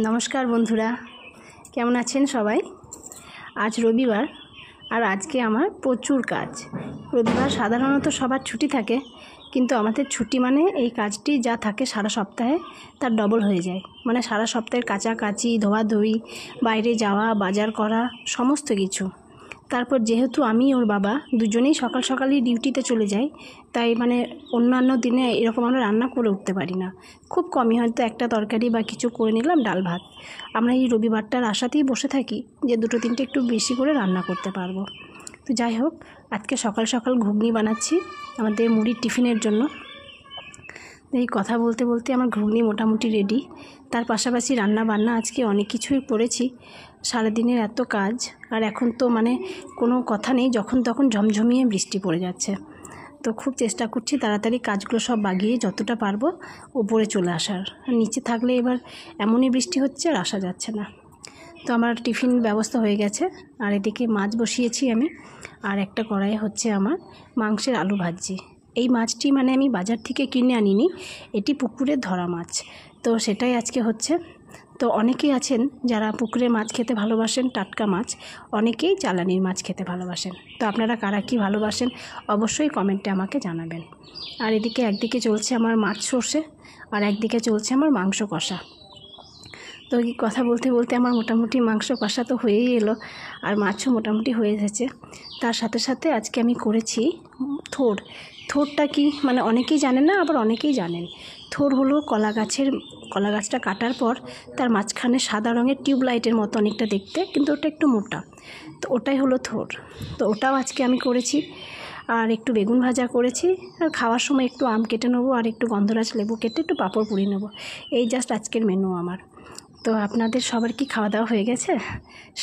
নমস্কার বন্ধুরা, কেমন আছেন সবাই? আজ রবিবার আর আজকে আমার প্রচুর কাজ। রবিবার সাধারণত সবার ছুটি থাকে, কিন্তু আমাদের ছুটি মানে এই কাজটি যা থাকে সারা সপ্তাহে তার ডবল হয়ে যায়। মানে সারা সপ্তাহের কাচাকাচি, ধোয়াধুয়ি, বাইরে যাওয়া, বাজার করা, সমস্ত কিছু। তারপর যেহেতু আমি ওর বাবা দুজনেই সকাল সকালই ডিউটিতে চলে যাই, তাই মানে অন্যান্য দিনে এরকম আমরা রান্না করে উঠতে পারি না। খুব কমই, হয়তো একটা তরকারি বা কিছু করে নিলাম, ডাল ভাত। আমরা এই রবিবারটার আশাতেই বসে থাকি যে দুটো তিনটে একটু বেশি করে রান্না করতে পারবো। তো যাই হোক, আজকে সকাল সকাল ঘুগনি বানাচ্ছি আমাদের মুড়ির টিফিনের জন্য। এই কথা বলতে বলতে আমার ঘুগনি মোটামুটি রেডি। তার পাশাপাশি রান্না বান্না আজকে অনেক কিছুই করেছি। সারাদিনের এত কাজ, আর এখন তো মানে কোনো কথা নেই, যখন তখন ঝমঝমিয়ে বৃষ্টি পড়ে যাচ্ছে। তো খুব চেষ্টা করছি তাড়াতাড়ি কাজগুলো সব বাগিয়ে যতটা পারবো ওপরে চলে আসার। আর নিচে থাকলে এবার এমনই বৃষ্টি হচ্ছে আর আসা যাচ্ছে না। তো আমার টিফিন ব্যবস্থা হয়ে গেছে, আর এদিকে মাছ বসিয়েছি আমি, আর একটা কড়াইয়ে হচ্ছে আমার মাংসের আলু ভাজি। এই মাছটি মানে আমি বাজার থেকে কিনে আনিনি, এটি পুকুরের ধরা মাছ। তো সেটাই আজকে হচ্ছে। তো অনেকেই আছেন যারা পুকুরের মাছ খেতে ভালোবাসেন, টাটকা মাছ, অনেকেই চালানির মাছ খেতে ভালোবাসেন। তো আপনারা কারা কী ভালোবাসেন অবশ্যই কমেন্টে আমাকে জানাবেন। আর এদিকে একদিকে চলছে আমার মাছ সর্ষে, আর একদিকে চলছে আমার মাংস কষা। তো এই কথা বলতে বলতে আমার মোটামুটি মাংস কষা তো হয়েই এলো, আর মাছও মোটামুটি হয়ে এসেছে। তার সাথে সাথে আজকে আমি করেছি থোড়। থোড়টা কি মানে অনেকেই জানেন না, আবার অনেকেই জানেন। থোড় হলো কলা গাছটা কাটার পর তার মাঝখানে সাদা রঙের টিউবলাইটের মতো অনেকটা দেখতে, কিন্তু ওটা একটু মোটা। তো ওটাই হলো থোড়। তো ওটাও আজকে আমি করেছি, আর একটু বেগুন ভাজা করেছি, আর খাওয়ার সময় একটু আম কেটে নেবো, আর একটু গন্ধরাজ লেবু কেটে একটু পাঁপড় পুড়িয়ে নেবো। এই জাস্ট আজকের মেনু আমার। তো আপনাদের সবার কি খাওয়া দাওয়া হয়ে গেছে?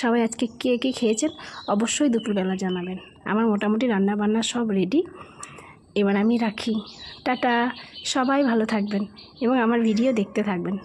সবাই আজকে কে কে খেয়েছেন অবশ্যই দুপুরবেলা জানাবেন। আমার মোটামুটি রান্না বান্না সব রেডি। এবার আমি রাখি, টাটা। সবাই ভালো থাকবেন এবং আমার ভিডিও দেখতে থাকবেন।